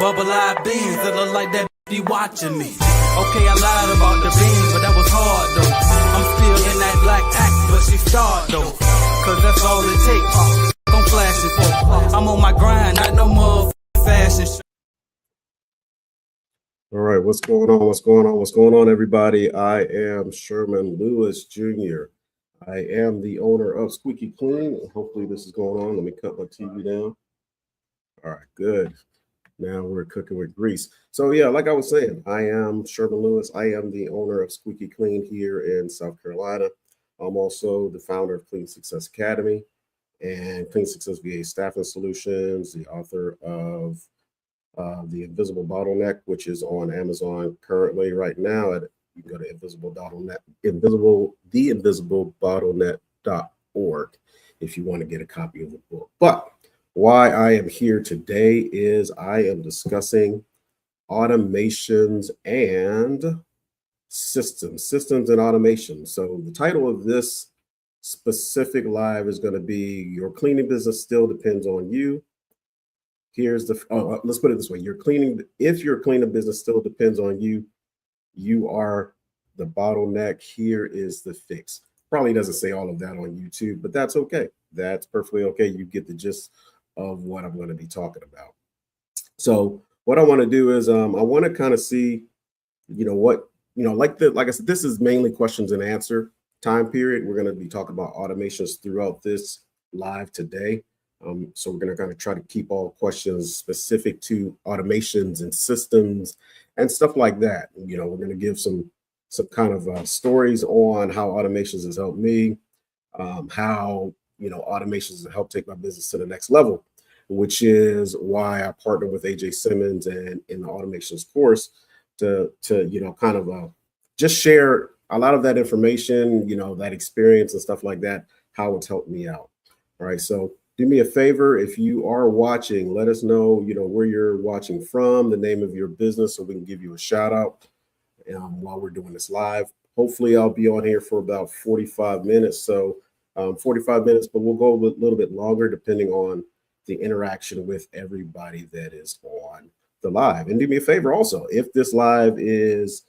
Bubble-eyed beans that look like that be watching me. Okay, I lied about the beans, but that was hard though. I'm still in that black act, but she starred though. Cause that's all it takes. Don't flash it for. I'm on my grind, not no more fashion shit. All right, what's going on? What's going on? What's going on, everybody? I am Sherman Lewis Jr. I am the owner of Squeaky Clean. Hopefully this is going on. Let me cut my TV down. All right, good. Now we're cooking with grease. So yeah, like I was saying, I am Sherman Lewis. I am the owner of Squeaky Clean here in South Carolina. I'm also the founder of Clean Success Academy and Clean Success VA Staffing Solutions, the author of The Invisible Bottleneck, which is on Amazon currently right now. You can go to theinvisibleBottleneck.org if you want to get a copy of the book. But why I am here today is I am discussing automations and systems and automation. So the title of this specific live is going to be Your Cleaning Business Still Depends on You. Here's the, let's put it this way. If your cleaning business still depends on you, you are the bottleneck. Here is the fix. Probably doesn't say all of that on YouTube, but that's okay. That's perfectly okay. You get the gist of what I'm going to be talking about. So what I want to do is I want to kind of see, like I said, this is mainly questions and answer time period. We're going to be talking about automations throughout this live today. So we're going to kind of try to keep all questions specific to automations and systems and stuff like that. We're going to give some kind of stories on how automations has helped me, how automations have helped take my business to the next level, which is why I partnered with AJ Simmons and in the automations course to kind of just share a lot of that information, that experience and stuff like that, how it's helped me out. All right, so do me a favor, if you are watching, let us know, where you're watching from, the name of your business, so we can give you a shout out while we're doing this live. Hopefully I'll be on here for about 45 minutes. So 45 minutes, but we'll go a little bit longer depending on the interaction with everybody that is on the live. And do me a favor also, if this live is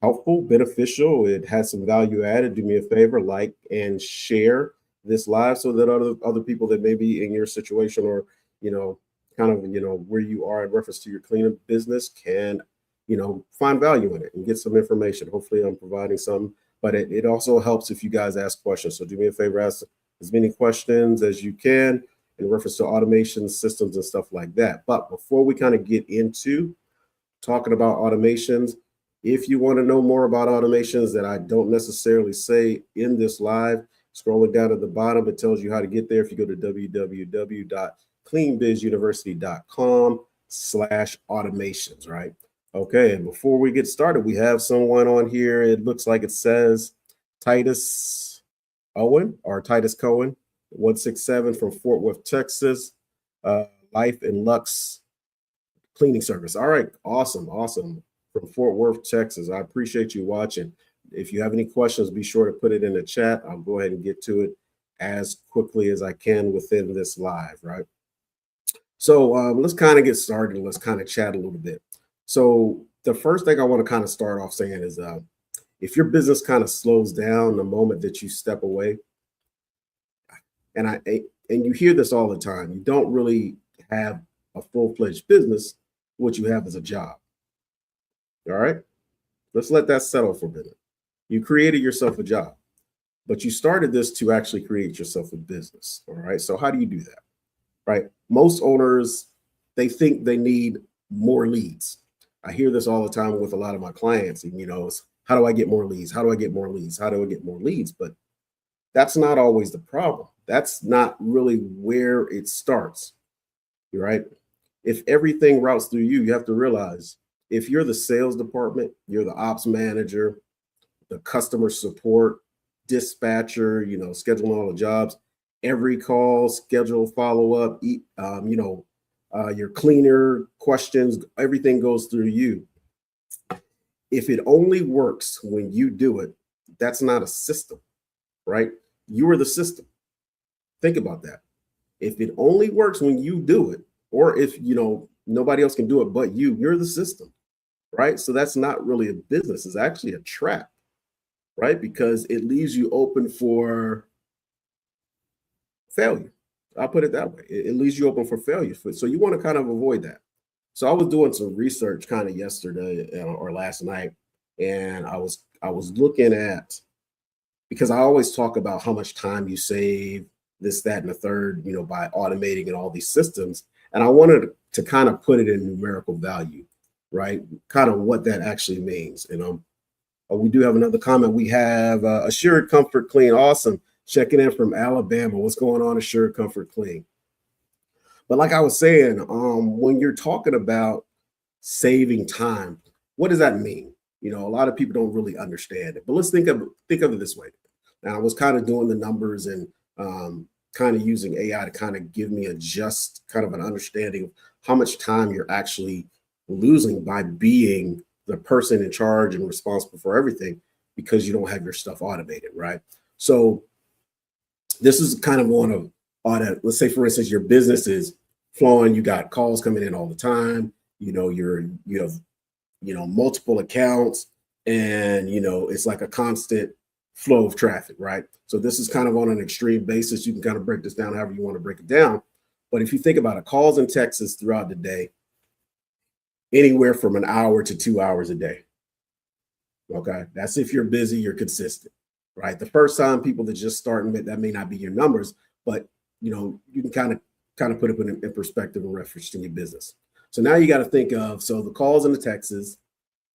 helpful, beneficial, it has some value added, do me a favor, like and share this live so that other people that may be in your situation or where you are in reference to your cleaning business can find value in it and get some information. Hopefully I'm providing some, but it also helps if you guys ask questions. So do me a favor, ask as many questions as you can in reference to automation systems and stuff like that. But before we kind of get into talking about automations, if you want to know more about automations that I don't necessarily say in this live, scrolling down at the bottom, it tells you how to get there. If you go to www.cleanbizuniversity.com/automations, right? Okay, and before we get started, we have someone on here. It looks like it says Titus Cohen, 167 from Fort Worth, Texas, Life and Lux Cleaning Service. All right, awesome. From Fort Worth, Texas. I appreciate you watching. If you have any questions, be sure to put it in the chat. I'll go ahead and get to it as quickly as I can within this live, right? So let's kind of get started. Let's kind of chat a little bit. So the first thing I want to kind of start off saying is if your business kind of slows down the moment that you step away, and you hear this all the time, you don't really have a full-fledged business. What you have is a job. All right? Let's let that settle for a minute. You created yourself a job, but you started this to actually create yourself a business. All right. So how do you do that? Right. Most owners, they think they need more leads. I hear this all the time with a lot of my clients. And, how do I get more leads? How do I get more leads? How do I get more leads? But that's not always the problem. That's not really where it starts. Right. If everything routes through you, you have to realize if you're the sales department, you're the ops manager, the customer support, dispatcher, scheduling all the jobs, every call, schedule follow-up, your cleaner questions, everything goes through you. If it only works when you do it, that's not a system, right? You are the system. Think about that. If it only works when you do it, or if, Nobody else can do it but you. You're the system, right? So that's not really a business. It's actually a trap, right? Because it leaves you open for failure. I'll put it that way. It leaves you open for failure. So you want to kind of avoid that. So I was doing some research kind of yesterday or last night, and I was looking at, because I always talk about how much time you save, this, that, and the third, by automating and all these systems. And I wanted to kind of put it in numerical value, right? Kind of what that actually means. We do have another comment. We have Assured Comfort Clean. Awesome. Checking in from Alabama. What's going on, Assured Comfort Clean? But like I was saying, when you're talking about saving time, what does that mean? A lot of people don't really understand it. But let's think of it this way. Now, I was kind of doing the numbers and kind of using AI to kind of give me just kind of an understanding of how much time you're actually losing by being the person in charge and responsible for everything, because you don't have your stuff automated, right? So this is kind of on let's say, for instance, your business is flowing, you got calls coming in all the time, you have multiple accounts, and it's like a constant flow of traffic, right? So this is kind of on an extreme basis. You can kind of break this down however you want to break it down. But if you think about it, calls and texts throughout the day, anywhere from an hour to 2 hours a day. Okay, that's if you're busy, you're consistent, right? The first time people that just starting, that may not be your numbers, but you can kind of put it in perspective in reference to your business. So now you got to think of, so the calls and the texts,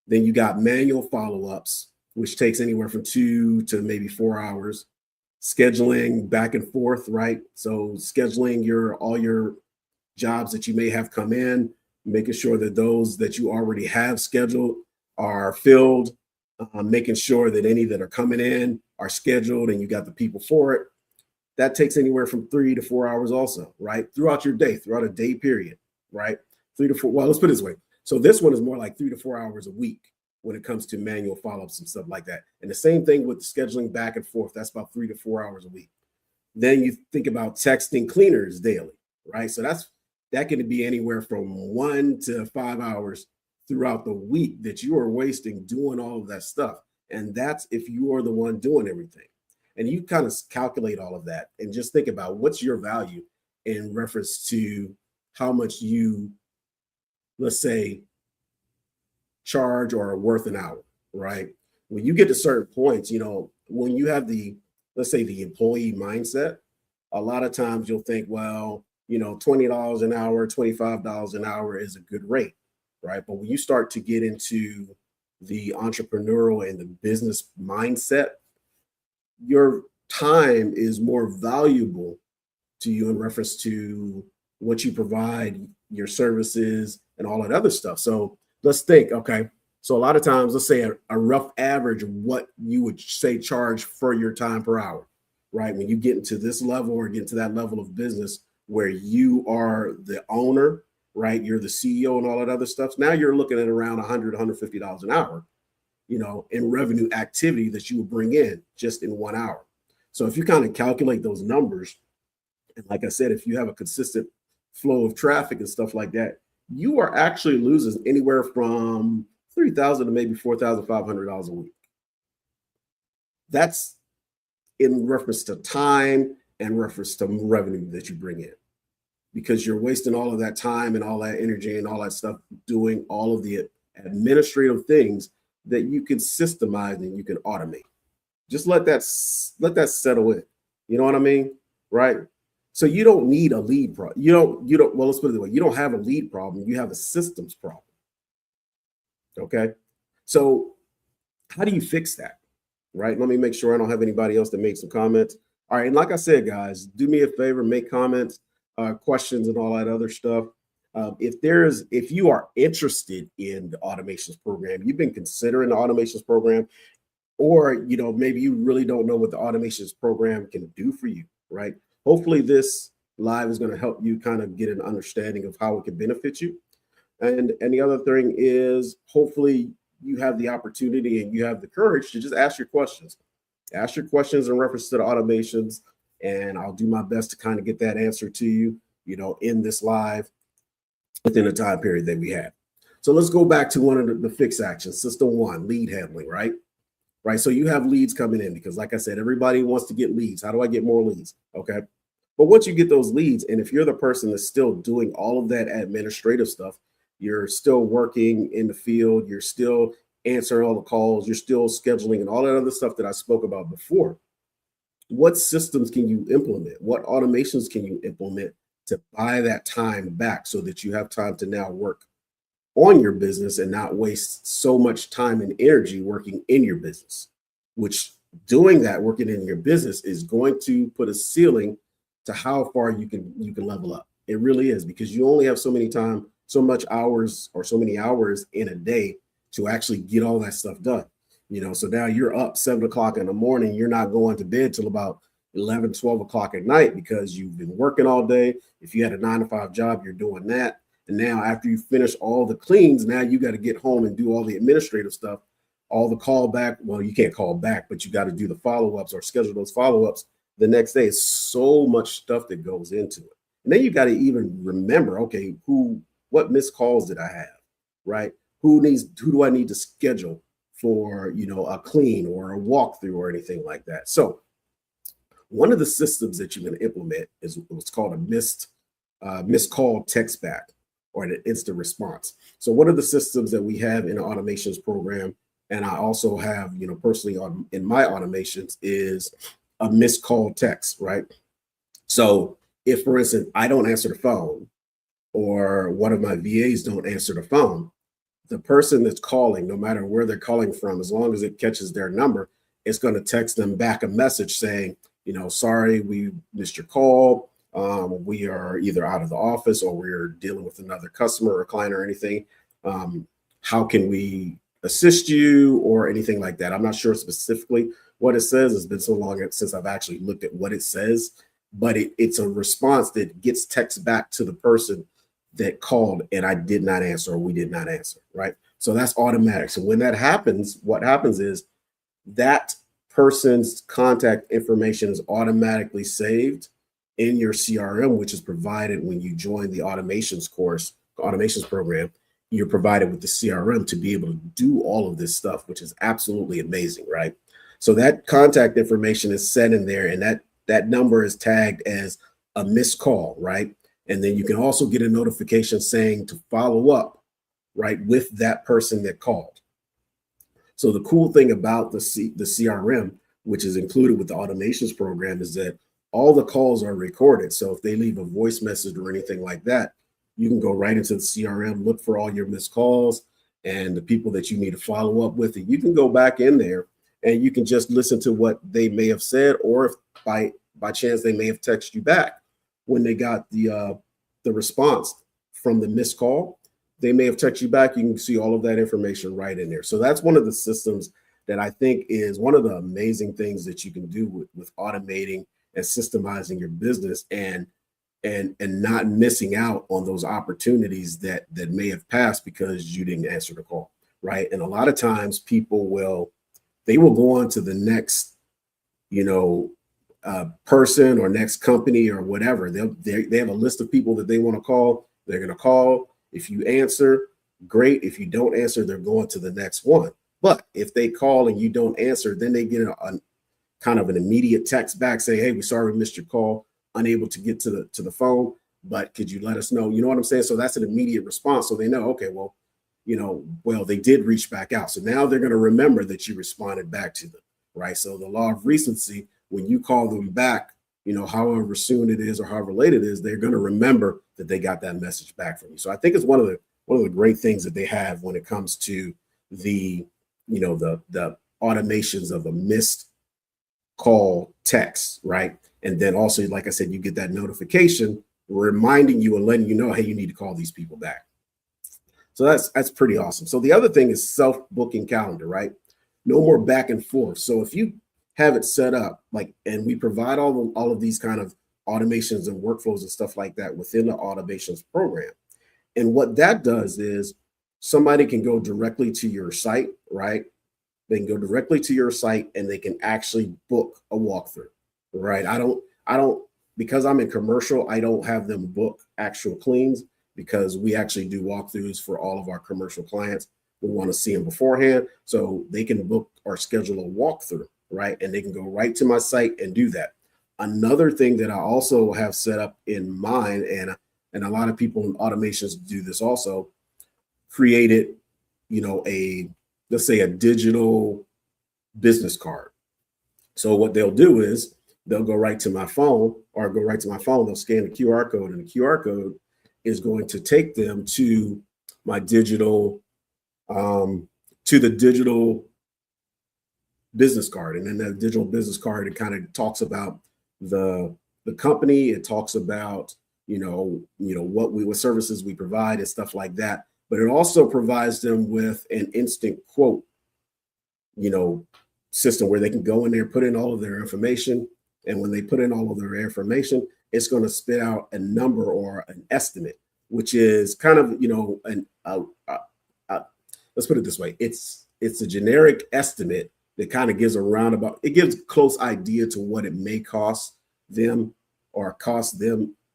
then you got manual follow-ups, which takes anywhere from 2 to maybe 4 hours. Scheduling back and forth, right? So scheduling all your jobs that you may have come in, making sure that those that you already have scheduled are filled, making sure that any that are coming in are scheduled and you got the people for it. That takes anywhere from 3 to 4 hours also, right? Throughout your day, throughout a day period, right? 3 to 4, well, let's put it this way. So this one is more like 3 to 4 hours a week when it comes to manual follow-ups and stuff like that. And the same thing with scheduling back and forth. That's about 3 to 4 hours a week. Then you think about texting cleaners daily, right? So that can be anywhere from 1 to 5 hours throughout the week that you are wasting doing all of that stuff. And that's if you are the one doing everything. And you kind of calculate all of that and just think about what's your value in reference to how much you, let's say, charge or are worth an hour, right? When you get to certain points, when you have let's say the employee mindset, a lot of times you'll think, well, $20 an hour, $25 an hour is a good rate, right? But when you start to get into the entrepreneurial and the business mindset, your time is more valuable to you in reference to what you provide, your services, and all that other stuff. So let's think, okay, so a lot of times, let's say a rough average of what you would say charge for your time per hour, right? When you get into this level or get into that level of business where you are the owner, right? You're the CEO and all that other stuff. Now you're looking at around $100, $150 an hour, in revenue activity that you would bring in just in 1 hour. So if you kind of calculate those numbers, and like I said, if you have a consistent flow of traffic and stuff like that, you are actually losing anywhere from $3,000 to maybe $4,500 a week. That's in reference to time and reference to revenue that you bring in, because you're wasting all of that time and all that energy and all that stuff doing all of the administrative things that you can systemize and you can automate. Just let that settle in. You know what I mean? Right? So you don't need a lead problem. You don't, well, let's put it this way. You don't have a lead problem. You have a systems problem. Okay. So how do you fix that? Right. Let me make sure I don't have anybody else that made some comments. All right. And like I said, guys, do me a favor, make comments, questions and all that other stuff. If you are interested in the automations program, you've been considering the automations program, or, maybe you really don't know what the automations program can do for you, right? Hopefully this live is going to help you kind of get an understanding of how it can benefit you. And the other thing is, hopefully you have the opportunity and you have the courage to just ask your questions. Ask your questions in reference to the automations, and I'll do my best to kind of get that answer to you, in this live. within the time period that we have. So let's go back to one of the fixed actions, system one, lead handling, right? Right. So you have leads coming in because, like I said, everybody wants to get leads. How do I get more leads? Okay. But once you get those leads, and if you're the person that's still doing all of that administrative stuff, you're still working in the field, you're still answering all the calls, you're still scheduling and all that other stuff that I spoke about before. What systems can you implement? What automations can you implement to buy that time back so that you have time to now work on your business and not waste so much time and energy working in your business, which doing that, working in your business is going to put a ceiling to how far you can level up. It really is, because you only have so many time, so much hours or so many hours in a day to actually get all that stuff done. So now you're up 7 o'clock in the morning, you're not going to bed till about 11, 12 o'clock at night because you've been working all day. If you had a 9 to 5 job, you're doing that. And now after you finish all the cleans, now you got to get home and do all the administrative stuff, all the call back. Well, you can't call back, but you got to do the follow-ups or schedule those follow-ups the next day. It's so much stuff that goes into it. And then you got to even remember, okay, what missed calls did I have, right? Who do I need to schedule for, a clean or a walkthrough or anything like that? So one of the systems that you're going to implement is what's called a missed call text back, or an instant response. So one of the systems that we have in the automations program, and I also have, personally in my automations, is a missed call text, right? So if, for instance, I don't answer the phone, or one of my VAs don't answer the phone, the person that's calling, no matter where they're calling from, as long as it catches their number, it's going to text them back a message saying, sorry, we missed your call. We are either out of the office or we're dealing with another customer or client or anything. How can we assist you or anything like that? I'm not sure specifically what it says. It's been so long since I've actually looked at what it says, but it's a response that gets text back to the person that called and I did not answer or we did not answer, right? So that's automatic. So when that happens, what happens is that person's contact information is automatically saved in your CRM, which is provided when you join the automations program. You're provided with the CRM to be able to do all of this stuff, which is absolutely amazing, right? So that contact information is set in there, and that number is tagged as a missed call, right? And then you can also get a notification saying to follow up, right, with that person that called. So the cool thing about the CRM, which is included with the automations program, is that all the calls are recorded. So if they leave a voice message or anything like that, you can go right into the CRM, look for all your missed calls and the people that you need to follow up with. And you can go back in there and you can just listen to what they may have said, or if by chance they may have texted you back when they got the response from the missed call. They may have texted you back. You can see all of that information right in there. So that's one of the systems that I think is one of the amazing things that you can do with automating and systemizing your business and not missing out on those opportunities that may have passed because you didn't answer the call, right? And a lot of times people will go on to the next, person or next company or whatever. They have a list of people that they want to call. They're going to call. If you answer, great. If you don't answer, they're going to the next one. But if they call and you don't answer, then they get a kind of an immediate text back saying, hey, we're sorry we missed your call, unable to get to the phone, but could you let us know? You know what I'm saying? So that's an immediate response. So they know, okay, well, they did reach back out. So now they're going to remember that you responded back to them, right? So the law of recency, when you call them back, however soon it is or however late it is, they're going to remember that they got that message back from you. So I think it's one of the great things that they have when it comes to the automations of a missed call text, right? And then also, like I said, you get that notification reminding you and letting you know, hey, you need to call these people back. So that's pretty awesome. So the other thing is self-booking calendar, right? No more back and forth. So if you have it set up, and we provide all of these kind of automations and workflows and stuff like that within the automations program. And what that does is somebody can go directly to your site, right? They can go directly to your site and they can actually book a walkthrough, right? I don't, because I'm in commercial, I don't have them book actual cleans. because we actually do walkthroughs for all of our commercial clients. We want to see them beforehand so they can book or schedule a walkthrough, right? And they can go right to my site and do that. Another thing that I also have set up in mind, and a lot of people in automations do this also, created, let's say a digital business card. So what they'll do is they'll go right to my phone, they'll scan the QR code, and the QR code is going to take them to my digital, to the digital business card. And then that digital business card, it kind of talks about the company. It talks about, what services we provide and stuff like that. But it also provides them with an instant quote, system where they can go in there, put in all of their information. And when they put in all of their information, it's going to spit out a number or an estimate, which is kind of, let's put it this way. It's a generic estimate that kind of gives it gives close idea to what it may cost them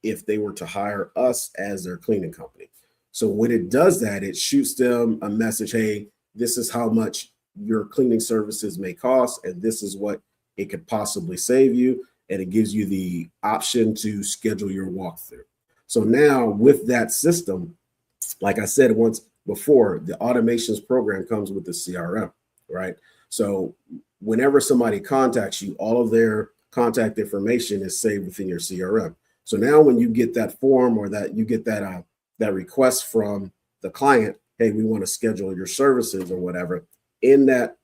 if they were to hire us as their cleaning company. So when it does that, it shoots them a message, hey, this is how much your cleaning services may cost, and this is what it could possibly save you. And it gives you the option to schedule your walkthrough. So now with that system, like I said once before, the automations program comes with the CRM, right? So whenever somebody contacts you, all of their contact information is saved within your CRM. So now when you get that form or that you get that request from the client, hey, we want to schedule your services or whatever, in that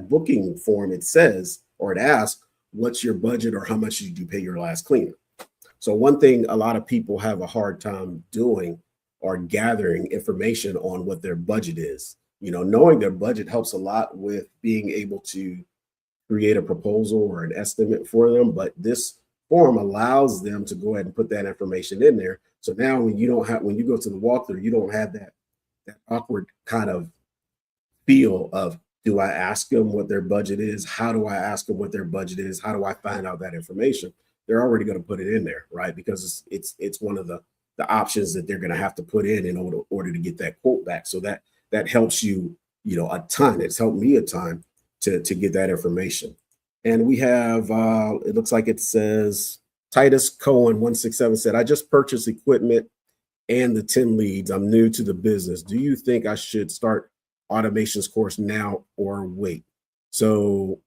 booking form, it says, or it asks, what's your budget or how much did you pay your last cleaner? So one thing a lot of people have a hard time doing or gathering information on what their budget is. Knowing their budget helps a lot with being able to create a proposal or an estimate for them. But this form allows them to go ahead and put that information in there. So now when you go to the walkthrough, you don't have that awkward kind of feel of, do I ask them what their budget is? How do I ask them what their budget is? How do I find out that information? They're already going to put it in there, right? Because it's one of the options that they're going to have to put in order to get that quote back. So that helps you, a ton. It's helped me a ton to get that information. And we have, it looks like it says Titus Cohen 167 said, I just purchased equipment and the 10 leads. I'm new to the business. Do you think I should start automations course now or wait? So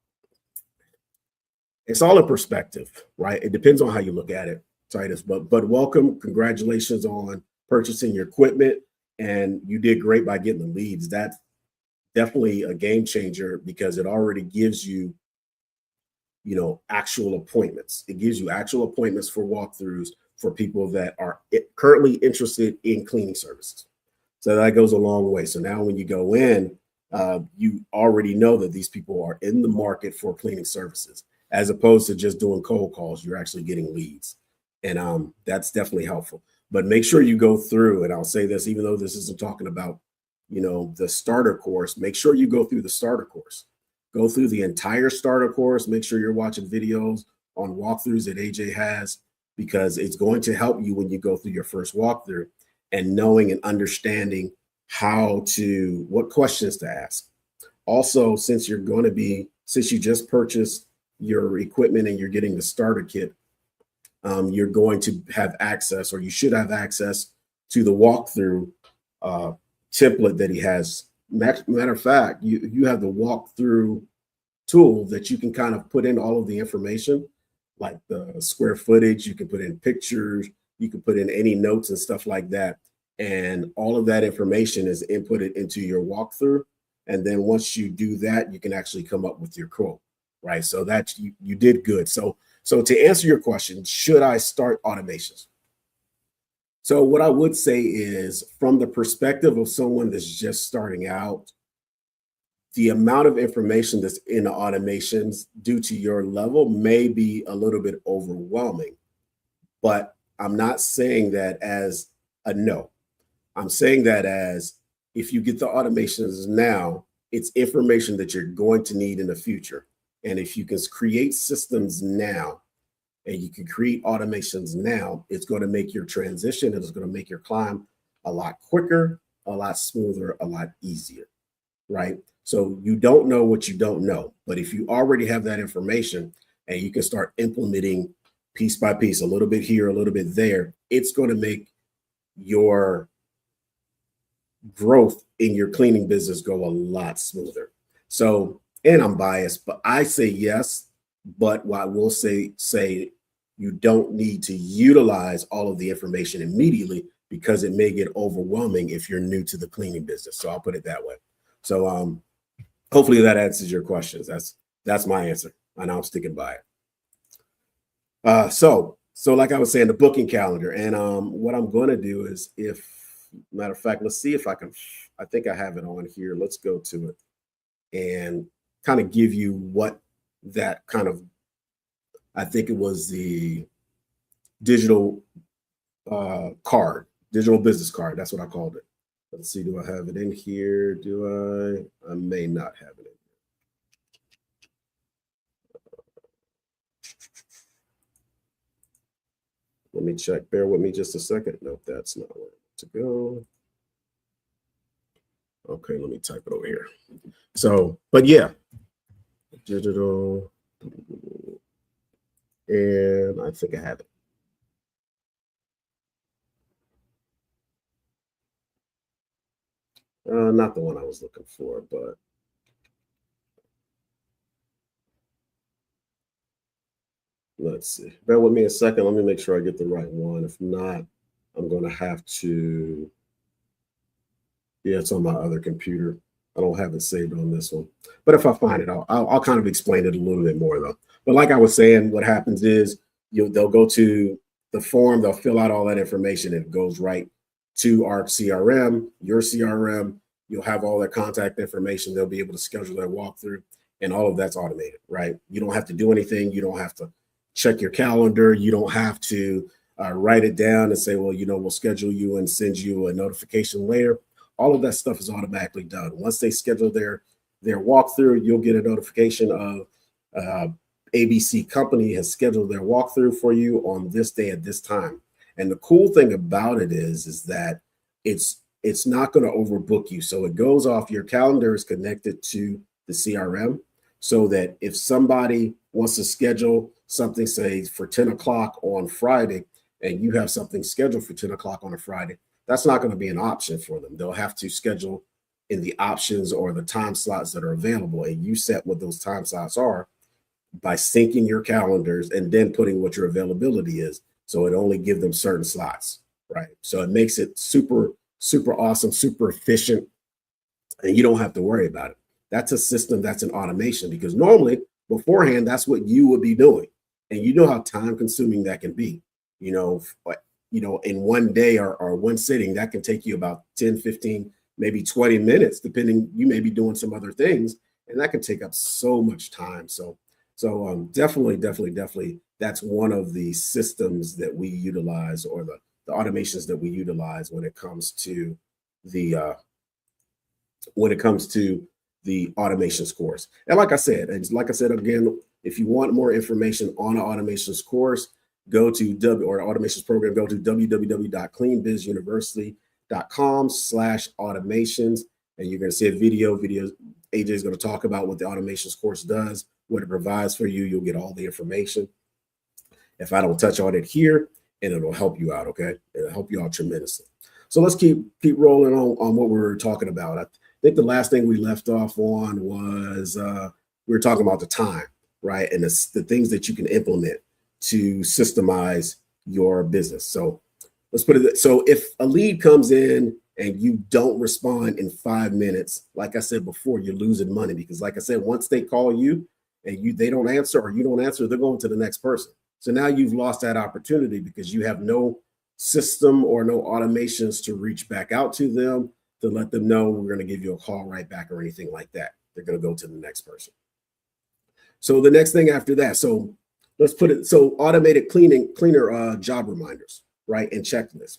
it's all in perspective, right? It depends on how you look at it, Titus, but welcome. Congratulations on purchasing your equipment, and you did great by getting the leads. That's definitely a game changer because it already gives you, actual appointments. It gives you actual appointments for walkthroughs for people that are currently interested in cleaning services. So that goes a long way. So now when you go in, you already know that these people are in the market for cleaning services, as opposed to just doing cold calls. You're actually getting leads. And that's definitely helpful. But make sure you go through, and I'll say this, even though this isn't talking about, the starter course, make sure you go through the starter course. Go through the entire starter course. Make sure you're watching videos on walkthroughs that AJ has, because it's going to help you when you go through your first walkthrough and knowing and understanding what questions to ask. Also, since you just purchased your equipment and you're getting the starter kit, you're going to have access, or you should have access to the walkthrough template that he has. Matter of fact, you have the walkthrough tool that you can kind of put in all of the information, like the square footage. You can put in pictures, you can put in any notes and stuff like that. And all of that information is inputted into your walkthrough. And then once you do that, you can actually come up with your quote, right? So that you did good. So to answer your question, should I start automations? So what I would say is, from the perspective of someone that's just starting out, the amount of information that's in the automations due to your level may be a little bit overwhelming, but I'm not saying that as a no. I'm saying that as, if you get the automations now, it's information that you're going to need in the future. And if you can create systems now and you can create automations now, it's going to make your transition and it's going to make your climb a lot quicker, a lot smoother, a lot easier, right? So you don't know what you don't know, but if you already have that information and you can start implementing piece by piece, a little bit here, a little bit there, it's going to make your growth in your cleaning business go a lot smoother. So, and I'm biased, but I say yes, but what I will say you don't need to utilize all of the information immediately because it may get overwhelming if you're new to the cleaning business. So I'll put it that way. So hopefully that answers your questions. That's my answer, and I'm sticking by it. So like I was saying, the booking calendar, and what I'm going to do is, if matter of fact, let's see if I can. I think I have it on here. Let's go to it and kind of give you what that kind of. I think it was the digital card, digital business card. That's what I called it. Let's see. Do I have it in here? Do I? I may not have it in. Let me check. Bear with me just a second. Nope, that's not where to go. Okay, let me type it over here. So, but yeah, digital, and I think I have it. Not the one I was looking for, but let's see. Bear with me a second. Let me make sure I get the right one. If not, I'm going to have to. Yeah, it's on my other computer. I don't have it saved on this one. But if I find it, I'll kind of explain it a little bit more though. But like I was saying, what happens is they'll go to the form, they'll fill out all that information, and it goes right to our CRM, your CRM. You'll have all their contact information. They'll be able to schedule their walkthrough, and all of that's automated, right? You don't have to do anything. You don't have to check your calendar. You don't have to write it down and say, well, we'll schedule you and send you a notification later. All of that stuff is automatically done. Once they schedule their walkthrough, you'll get a notification of ABC company has scheduled their walkthrough for you on this day at this time. And the cool thing about it is that it's not going to overbook you. So it goes off, your calendar is connected to the CRM, so that if somebody wants to schedule something, say for 10 o'clock on Friday, and you have something scheduled for 10 o'clock on a Friday, that's not going to be an option for them. They'll have to schedule in the options or the time slots that are available. And you set what those time slots are by syncing your calendars and then putting what your availability is. So it only gives them certain slots, right? So it makes it super, super awesome, super efficient, and you don't have to worry about it. That's a system, that's an automation, because normally beforehand, that's what you would be doing. And you know how time consuming that can be. In one day or one sitting, that can take you about 10, 15, maybe 20 minutes, depending, you may be doing some other things, and that can take up so much time. So definitely, that's one of the systems that we utilize, or the automations that we utilize when it comes to the automations course. And like I said again, if you want more information on an automations course, go to automations program, go to www.cleanbizuniversity.com/automations, and you're going to see a video. AJ is going to talk about what the automations course does, what it provides for you. You'll get all the information. If I don't touch on it here, and it'll help you out, okay? It'll help you out tremendously. So let's keep rolling on what we were talking about. I think the last thing we left off on was we were talking about the time, right? And the things that you can implement to systemize your business. So let's put it. So if a lead comes in and you don't respond in 5 minutes, like I said before, you're losing money, because like I said, once they call you and they don't answer, or you don't answer, they're going to the next person. So now you've lost that opportunity because you have no system or no automations to reach back out to them to let them know we're going to give you a call right back or anything like that. They're going to go to the next person. So the next thing after that, so let's put it, so automated cleaner job reminders, right? And checklists.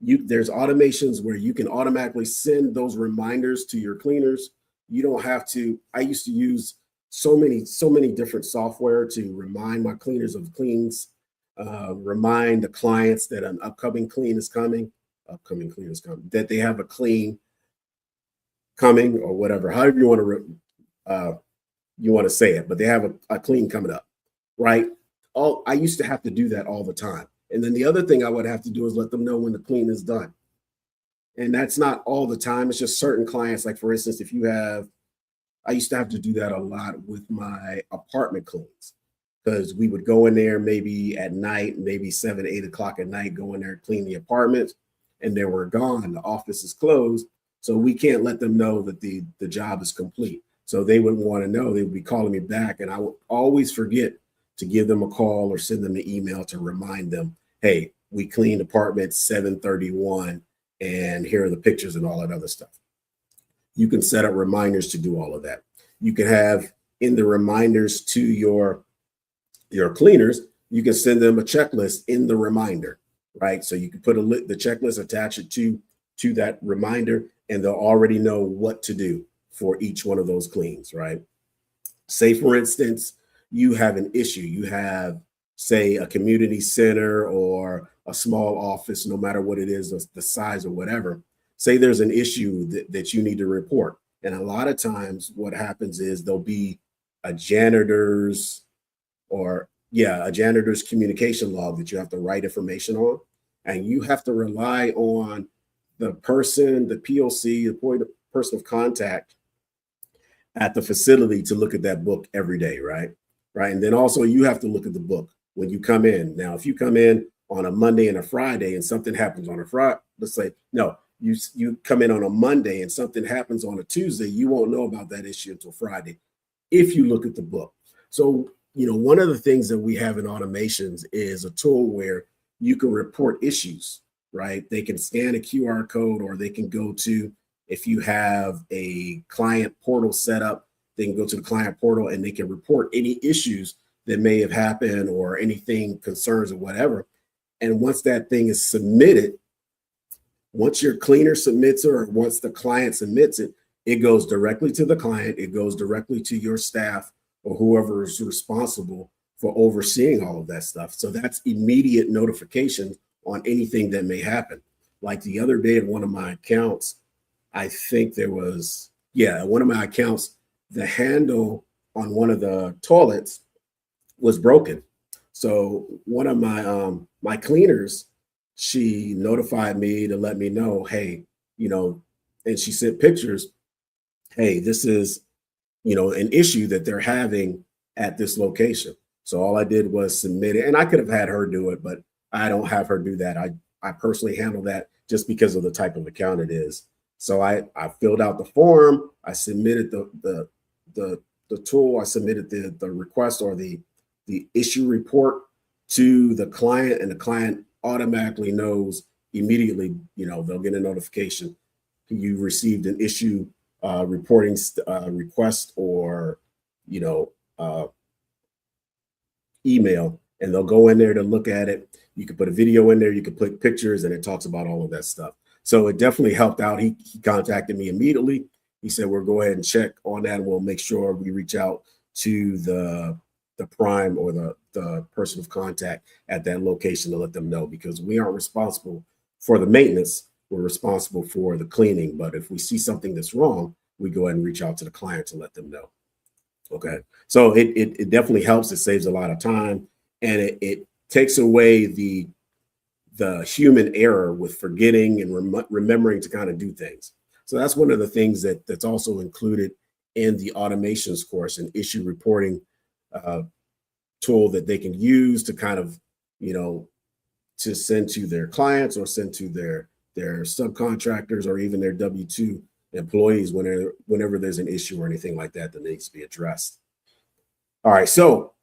There's automations where you can automatically send those reminders to your cleaners. You don't have to. I used to use so many different software to remind my cleaners of cleans remind the clients that an upcoming clean is coming, that they have a clean coming or whatever, however you want to say it, but they have a clean coming up, right? I used to have to do that all the time. And then the other thing I would have to do is let them know when the clean is done. And that's not all the time. It's just certain clients. Like for instance, I used to have to do that a lot with my apartment cleans, because we would go in there maybe at night, maybe 7, 8 o'clock at night, go in there, clean the apartment, and then we're gone. The office is closed. So we can't let them know that the job is complete. So they would want to know, they would be calling me back, and I would always forget to give them a call or send them an email to remind them, hey, we cleaned apartment 731, and here are the pictures and all that other stuff. You can set up reminders to do all of that. You can have in the reminders to your cleaners, you can send them a checklist in the reminder, right? So you can put the checklist, attach it to that reminder, and they'll already know what to do for each one of those cleans, right? Say, for instance, you have an issue. You have, say, a community center or a small office, no matter what it is, the size or whatever. Say there's an issue that you need to report. And a lot of times what happens is there'll be a janitor's communication log that you have to write information on. And you have to rely on the person, the POC, the person of contact at the facility to look at that book every day, right? Right. And then also you have to look at the book when you come in. Now, if you come in on a Monday and a Friday and something happens on a Friday, let's say, no, you come in on a Monday and something happens on a Tuesday, you won't know about that issue until Friday if you look at the book. So, one of the things that we have in automations is a tool where you can report issues, right? They can scan a QR code, or they can go to, if you have a client portal set up, they can go to the client portal and they can report any issues that may have happened or anything, concerns or whatever. And once that thing is submitted, once your cleaner submits it, or once the client submits it, it goes directly to the client. It goes directly to your staff or whoever is responsible for overseeing all of that stuff. So that's immediate notification on anything that may happen. Like the other day at one of my accounts, I think there was, one of my accounts, the handle on one of the toilets was broken. So one of my cleaners, she notified me to let me know, hey, and she sent pictures. Hey, this is, an issue that they're having at this location. So all I did was submit it, and I could have had her do it, but I don't have her do that. I personally handle that just because of the type of account it is. So I filled out the form. I submitted the tool. I submitted the request or the issue report to the client, and the client automatically knows immediately. They'll get a notification. You received an issue reporting request or email, and they'll go in there to look at it. You can put a video in there. You can put pictures, and it talks about all of that stuff. So it definitely helped out. He contacted me immediately. He said, we'll go ahead and check on that, and we'll make sure we reach out to the prime or the person of contact at that location to let them know, because we aren't responsible for the maintenance. We're responsible for the cleaning. But if we see something that's wrong, we go ahead and reach out to the client to let them know. Okay. So it definitely helps. It saves a lot of time, and it takes away the human error with forgetting and remembering to kind of do things. So that's one of the things that's also included in the automations course, an issue reporting tool that they can use to kind of, to send to their clients or send to their subcontractors or even their W-2 employees whenever there's an issue or anything like that needs to be addressed. All right, so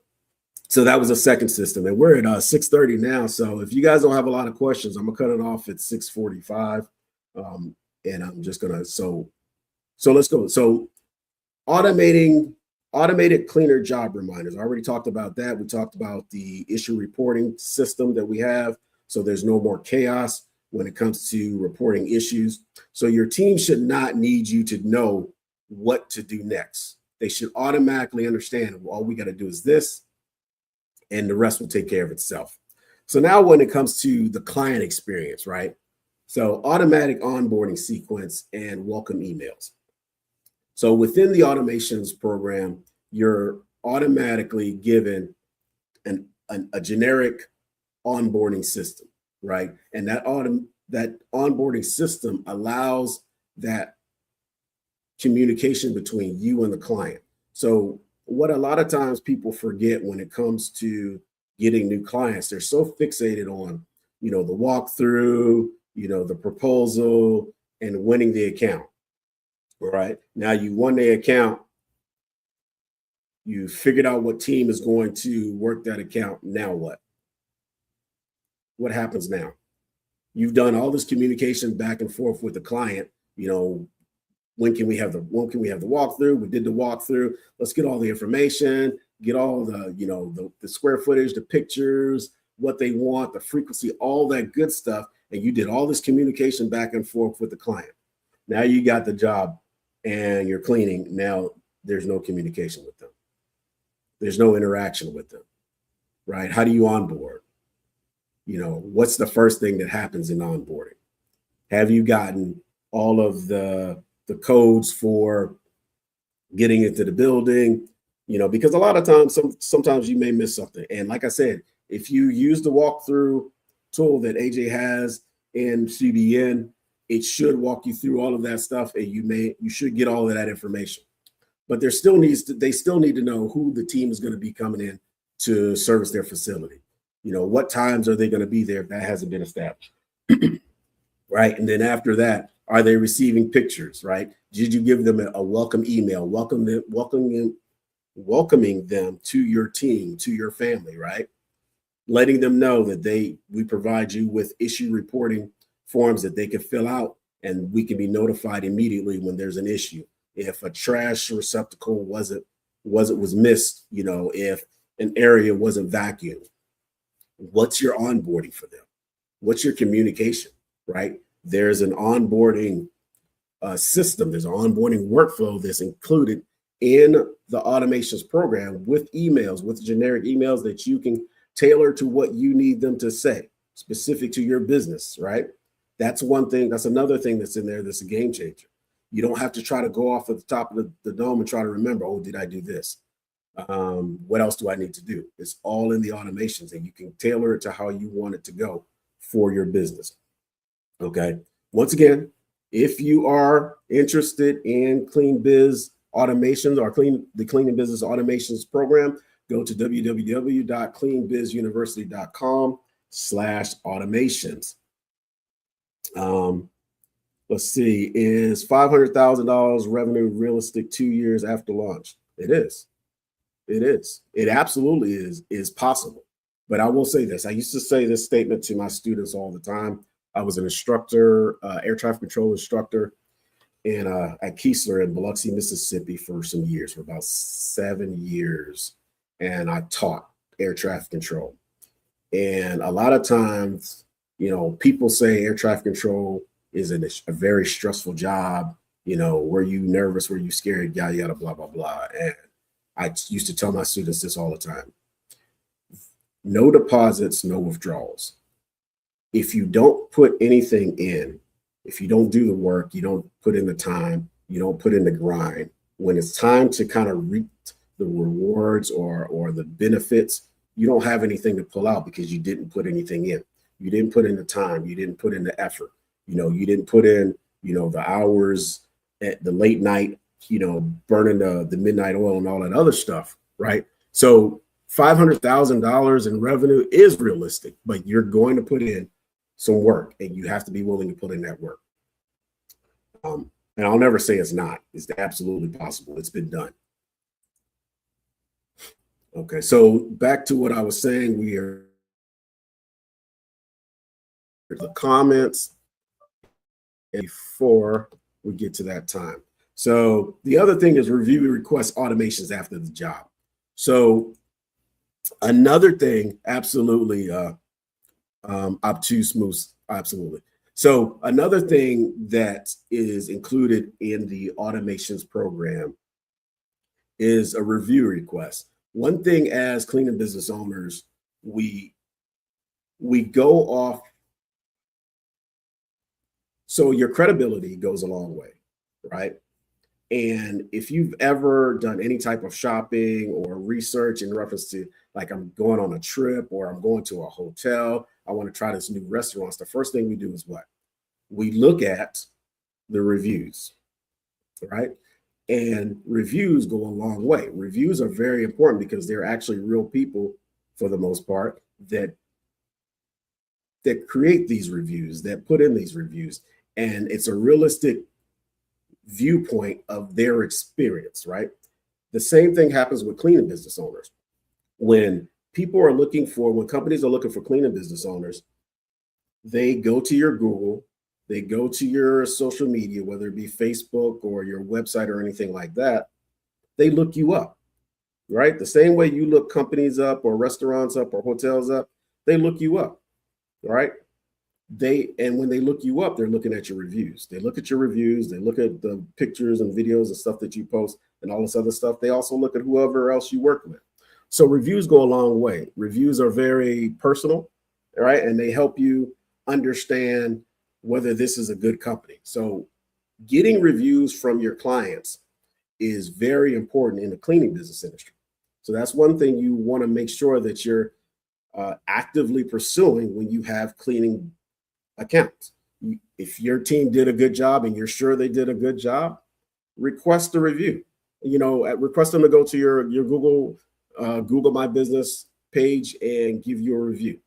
that was a second system, and we're at 6:30 now. So if you guys don't have a lot of questions, I'm gonna cut it off at 6:45, and I'm just gonna so let's go. So automated cleaner job reminders. I already talked about that. We talked about the issue reporting system that we have, so there's no more chaos when it comes to reporting issues. So your team should not need you to know what to do next. They should automatically understand, well, all we got to do is this, and the rest will take care of itself. So now when it comes to the client experience, right? So automatic onboarding sequence and welcome emails. So within the automations program, you're automatically given a generic onboarding system, right? And that onboarding system allows that communication between you and the client. So what a lot of times people forget when it comes to getting new clients, they're so fixated on, the walkthrough, the proposal and winning the account. Right now, you won the account, you figured out what team is going to work that account. Now what? What happens now? You've done all this communication back and forth with the client. When can we have the walkthrough? We did the walkthrough. Let's get all the information, get all the square footage, the pictures, what they want, the frequency, all that good stuff. And you did all this communication back and forth with the client. Now you got the job and you're cleaning. Now there's no communication with them. There's no interaction with them, right? How do you onboard? What's the first thing that happens in onboarding? Have you gotten all of the codes for getting into the building? Because a lot of times, sometimes you may miss something. And like I said, if you use the walkthrough tool that AJ has in CBN, it should walk you through all of that stuff, and you should get all of that information. But they still need to know who the team is going to be coming in to service their facility. What times are they going to be there if that hasn't been established? Right. And then after that, are they receiving pictures? Right. Did you give them a welcome email, welcoming them to your team, to your family, right? Letting them know that we provide you with issue reporting forms that they can fill out, and we can be notified immediately when there's an issue. If a trash receptacle was missed, if an area wasn't vacuumed. What's your onboarding for them? What's your communication, right? There's an onboarding system. There's an onboarding workflow that's included in the automations program with emails, with generic emails that you can tailor to what you need them to say, specific to your business, right? That's one thing. That's another thing that's in there that's a game changer. You don't have to try to go off at the top of the dome and try to remember, oh, did I do this? What else do I need to do? It's all in the automations, and you can tailor it to how you want it to go for your business. Okay. Once again, if you are interested in Clean Biz automations or the Clean and Business Automations program, go to www.cleanbizuniversity.com/automations. Let's see, is $500,000 revenue realistic 2 years after launch? It is. It is. It absolutely is possible. But I will say this. I used to say this statement to my students all the time. I was an instructor, air traffic control instructor at Keesler in Biloxi, Mississippi for some years, for about 7 years. And I taught air traffic control. And a lot of times, people say air traffic control is a very stressful job. Were you nervous? Were you scared? Yada, yada, blah, blah, blah. And I used to tell my students this all the time. No deposits, no withdrawals. If you don't put anything in, if you don't do the work, you don't put in the time, you don't put in the grind, when it's time to kind of reap the rewards or the benefits, you don't have anything to pull out because you didn't put anything in. You didn't put in the time, you didn't put in the effort. You didn't put in, the hours at the late night, burning the midnight oil and all that other stuff, right? So $500,000 in revenue is realistic, but you're going to put in some work, and you have to be willing to put in that work. And I'll never say it's not. It's absolutely possible. It's been done. Okay, so back to what I was saying, we are the comments before we get to that time. So the other thing is review request automations after the job. So another thing, absolutely, obtuse moves, absolutely. So another thing that is included in the automations program is a review request. One thing as cleaning business owners, we we go off. So your credibility goes a long way, right? And if you've ever done any type of shopping or research in reference to, like, I'm going on a trip or I'm going to a hotel, I want to try this new restaurant, the first thing we do is what? We look at the reviews, right? And reviews go a long way. Reviews are very important because they're actually real people, for the most part, that create these reviews, that put in these reviews. And it's a realistic viewpoint of their experience, right? The same thing happens with cleaning business owners. When companies are looking for cleaning business owners, they go to your Google, they go to your social media, whether it be Facebook or your website or anything like that, they look you up, right? The same way you look companies up or restaurants up or hotels up, they look you up, right? And when they look you up, they're looking at your reviews. They look at your reviews, they look at the pictures and videos and stuff that you post and all this other stuff. They also look at whoever else you work with. So reviews go a long way. Reviews are very personal, right? And they help you understand whether this is a good company. So getting reviews from your clients is very important in the cleaning business industry. So that's one thing you want to make sure that you're actively pursuing when you have cleaning accounts. If your team did a good job and you're sure they did a good job, request a review. Request them to go to your Google My Business page and give you a review,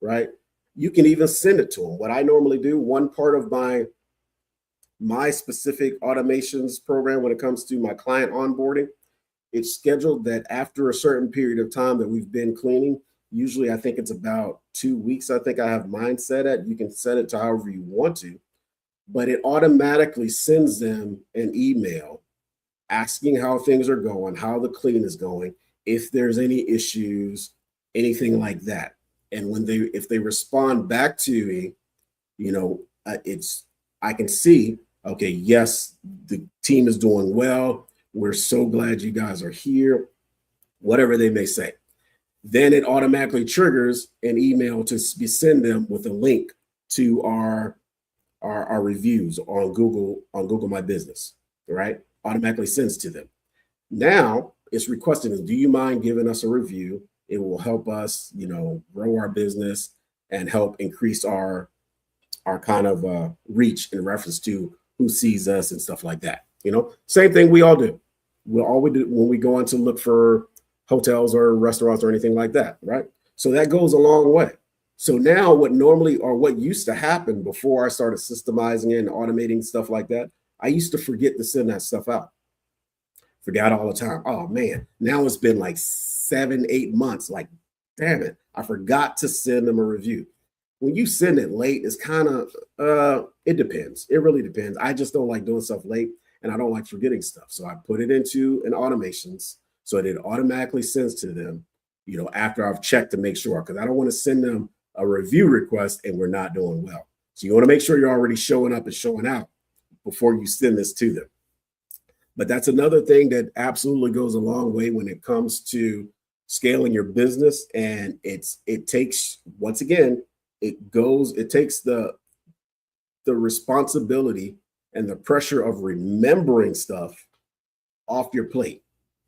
right? You can even send it to them. What I normally do, one part of my specific automations program when it comes to my client onboarding, it's scheduled that after a certain period of time that we've been cleaning, usually I think it's about 2 weeks, I think I have mine set at. You can set it to however you want to, but it automatically sends them an email asking how things are going, how the clean is going, if there's any issues, anything like that. And if they respond back to me, I can see, okay, yes, the team is doing well. We're so glad you guys are here, whatever they may say. Then it automatically triggers an email to send them with a link to our reviews on Google My Business, right? Automatically sends to them. Now it's requesting, do you mind giving us a review? It will help us, grow our business and help increase our kind of reach in reference to who sees us and stuff like that. Same thing we all do. We do when we go on to look for hotels or restaurants or anything like that, right? So that goes a long way. So now what used to happen before I started systemizing and automating stuff like that, I used to forget to send that stuff out. Forgot all the time. Oh man, now it's been like 7-8 months. Like, damn it, I forgot to send them a review. When you send it late, it's kind of, it depends. It really depends. I just don't like doing stuff late and I don't like forgetting stuff. So I put it into an automations so that it automatically sends to them, after I've checked to make sure, because I don't want to send them a review request and we're not doing well. So you want to make sure you're already showing up and showing out before you send this to them. But that's another thing that absolutely goes a long way when it comes to scaling your business. And it takes, once again, it takes the responsibility and the pressure of remembering stuff off your plate.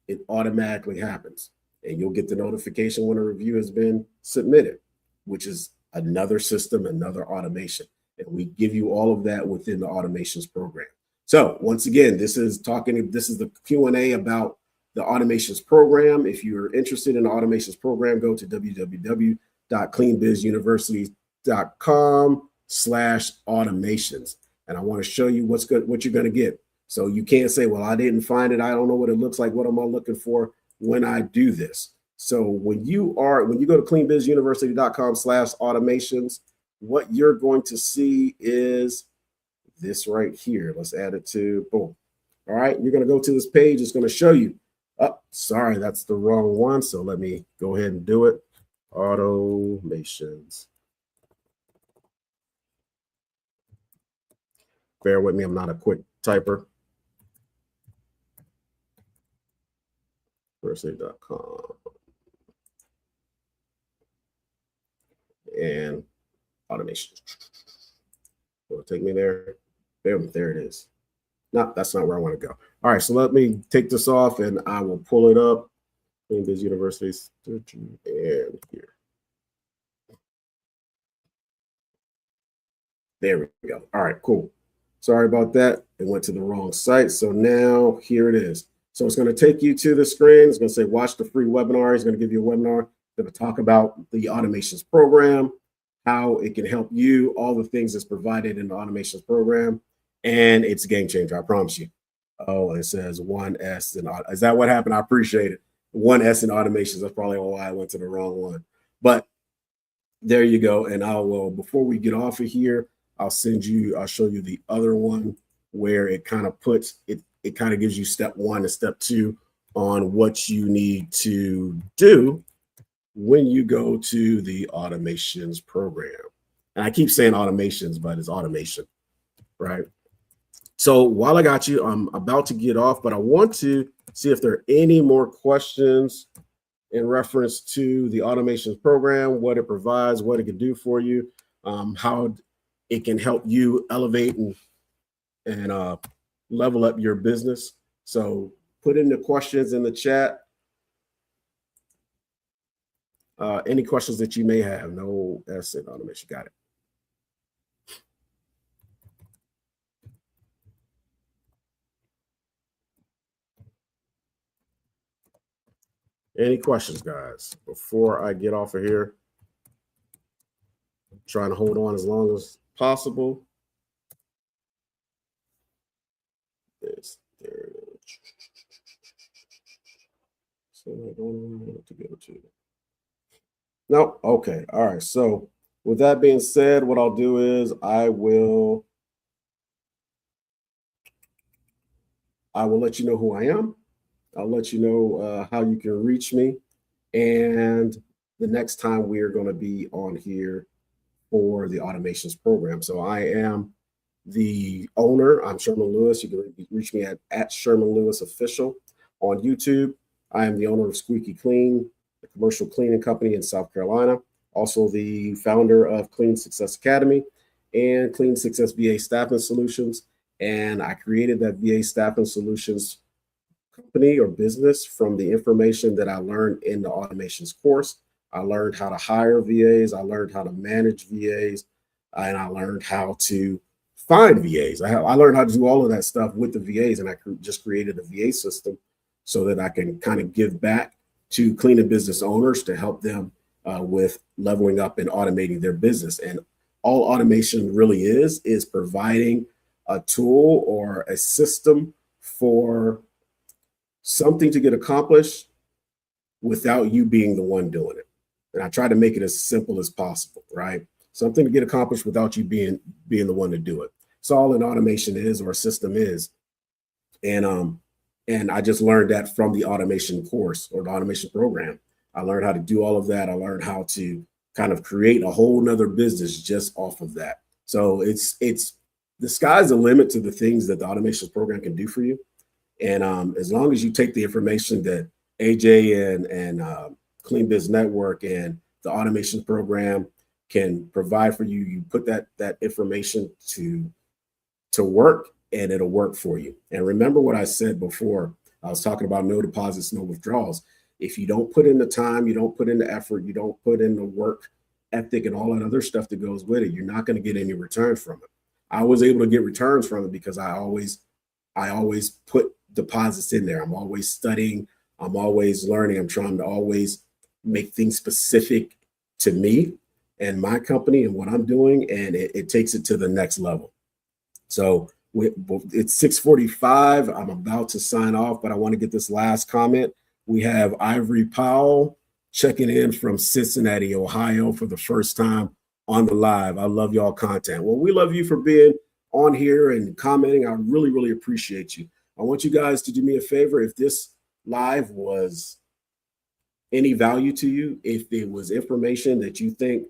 It automatically happens. And you'll get the notification when a review has been submitted, which is another system, another automation. And we give you all of that within the automations program. So once again, this is the Q&A about the automations program. If you're interested in the automations program, go to www.cleanbizuniversity.com/automations. And I want to show you what you're going to get. So you can't say, well, I didn't find it. I don't know what it looks like. What am I looking for when I do this? So when you go to cleanbizuniversity.com/automations, what you're going to see is this right here. Let's add it to boom. All right. You're going to go to this page. It's going to show you. Oh, sorry, that's the wrong one. So let me go ahead and do it. Automations. Bear with me. I'm not a quick typer. University.com. and automation. Will it take me there? There it is. No, that's not where I want to go. All right, so let me take this off and I will pull it up. In this universities and here. There we go. All right, cool. Sorry about that. It went to the wrong site. So now here it is. So it's going to take you to the screen. It's going to say, watch the free webinar. It's going to give you a webinar. It's going to talk about the automations program, how it can help you, all the things that's provided in the automations program. And it's a game changer, I promise you. Oh, it says 1S. And is that what happened? I appreciate it. 1S in automations. That's probably why I went to the wrong one. But there you go. And I will, before we get off of here, I'll show you the other one where it kind of puts it, it kind of gives you step 1 and step 2 on what you need to do when you go to the automations program. And I keep saying automations, but it's automation, right? So while I got you, I'm about to get off, but I want to see if there are any more questions in reference to the automations program, what it provides, what it can do for you, how it can help you elevate and level up your business. So put in the questions in the chat. Any questions that you may have. No S in automation. Got it. Any questions, guys, before I get off of here? I'm trying to hold on as long as possible. There it is. So I don't know what to go to. No, okay. All right. So with that being said, what I'll do is I will let you know who I am. I'll let you know how you can reach me. And the next time we are going to be on here for the automations program. So I am the owner. I'm Sherman Lewis. You can reach me at Sherman Lewis Official on YouTube. I am the owner of Squeaky Clean, a commercial cleaning company in South Carolina. Also the founder of Clean Success Academy and Clean Success VA Staffing Solutions. And I created that VA Staffing Solutions company or business from the information that I learned in the automations course. I learned how to hire VAs. I learned how to manage VAs. And I learned how to find VAs. I learned how to do all of that stuff with the VAs. And I just created a VA system so that I can kind of give back to cleaning business owners to help them with leveling up and automating their business. And all automation really is providing a tool or a system for something to get accomplished without you being the one doing it. And I try to make it as simple as possible, right? Something to get accomplished without you being the one to do it. It's all an automation is, or a system is. And I just learned that from the automation course or the automation program. I learned how to do all of that. I learned how to kind of create a whole nother business just off of that. So it's the sky's the limit to the things that the automations program can do for you. And as long as you take the information that AJ and Clean Biz Network and the automations program can provide for you, you put that information to work, and it'll work for you. And remember what I said before. I was talking about no deposits, no withdrawals. If you don't put in the time, you don't put in the effort, you don't put in the work ethic and all that other stuff that goes with it, you're not going to get any returns from it. I was able to get returns from it because I always put deposits in there. I'm always studying. I'm always learning. I'm trying to always make things specific to me and my company and what I'm doing. And it takes it to the next level. So it's 6:45. I'm about to sign off, but I want to get this last comment. We have Ivory Powell checking in from Cincinnati, Ohio for the first time on the live. I love y'all content. Well, we love you for being on here and commenting. I really, really appreciate you. I want you guys to do me a favor. If this live was any value to you, if it was information that you think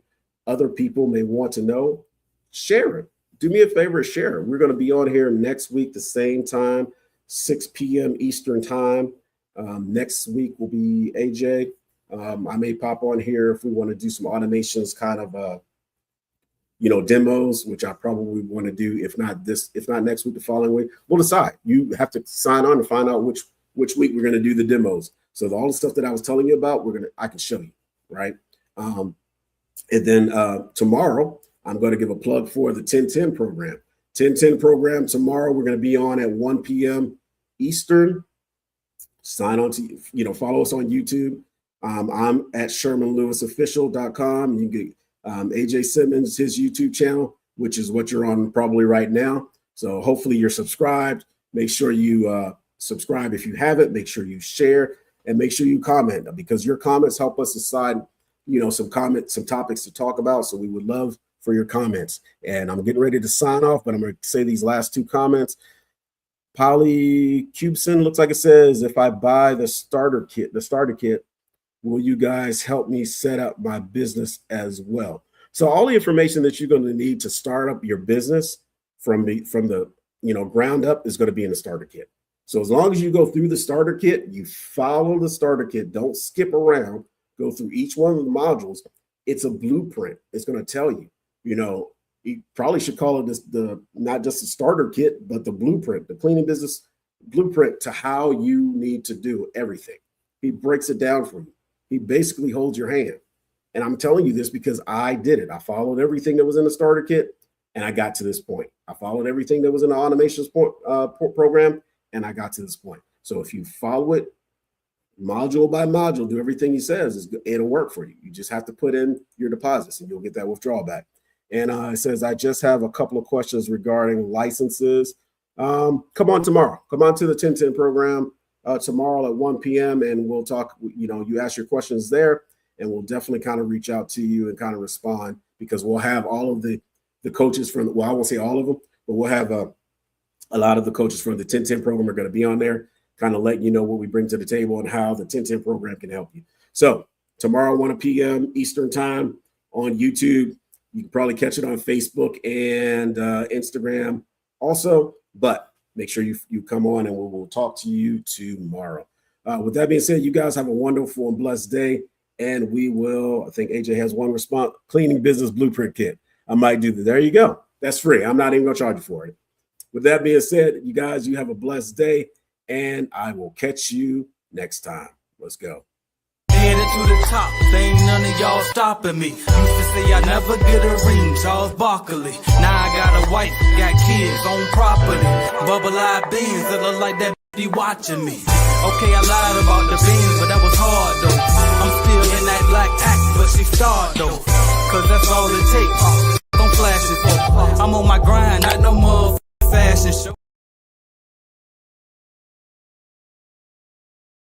other people may want to know, share it. Do me a favor, share it. We're going to be on here next week, the same time, 6 p.m. Eastern time. Next week will be AJ. I may pop on here if we want to do some automations, kind of, demos, which I probably want to do. If not next week, the following week, we'll decide. You have to sign on to find out which week we're going to do the demos. So all the stuff that I was telling you about, I can show you, right? And then tomorrow, I'm going to give a plug for the 1010 program. 1010 program tomorrow. We're going to be on at 1 p.m. Eastern. Sign on to, follow us on YouTube. I'm at ShermanLewisOfficial.com. You can get AJ Simmons, his YouTube channel, which is what you're on probably right now. So hopefully you're subscribed. Make sure you subscribe if you haven't. Make sure you share and make sure you comment, because your comments help us decide, some topics to talk about. So we would love for your comments. And I'm getting ready to sign off, but I'm going to say these last two comments. Polly Cubson looks like it says, if I buy the starter kit, will you guys help me set up my business as well? So all the information that you're going to need to start up your business from the ground up is going to be in the starter kit. So as long as you go through the starter kit, you follow the starter kit, don't skip around, go through each one of the modules. It's a blueprint. It's going to tell you, you probably should call it not just the starter kit, but the blueprint, the cleaning business blueprint to how you need to do everything. He breaks it down for you. He basically holds your hand. And I'm telling you this because I did it. I followed everything that was in the starter kit and I got to this point. I followed everything that was in the automations program and I got to this point. So if you follow it module by module, do everything he says, it'll work for you. You just have to put in your deposits and you'll get that withdrawal back. And it says, I just have a couple of questions regarding licenses. Come on tomorrow. Come on to the 1010 program tomorrow at 1 p.m. and we'll talk. You ask your questions there and we'll definitely kind of reach out to you and kind of respond, because we'll have all of the coaches from, I won't say all of them, but we'll have a lot of the coaches from the 1010 program are going to be on there, kind of letting you know what we bring to the table and how the 1010 program can help you. So tomorrow, 1 p.m. Eastern time on YouTube. You can probably catch it on Facebook and Instagram also, but make sure you come on and we'll talk to you tomorrow. With that being said, you guys have a wonderful and blessed day. And we will, I think AJ has one response, cleaning business blueprint kit. I might do that. There you go. That's free. I'm not even going to charge you for it. With that being said, you guys, you have a blessed day and I will catch you next time. Let's go. Headed to the top, there ain't none of y'all stopping me. Used to say I never get a ring, Charles Barkley. Now I got a wife, got kids, own property. Bubble-eyed beans that look like that be watching me. Okay, I lied about the beans, but that was hard though. I'm still in that black act, but she starred though. Cause that's all it takes. Don't flash it for. I'm on my grind, not no more fashion show.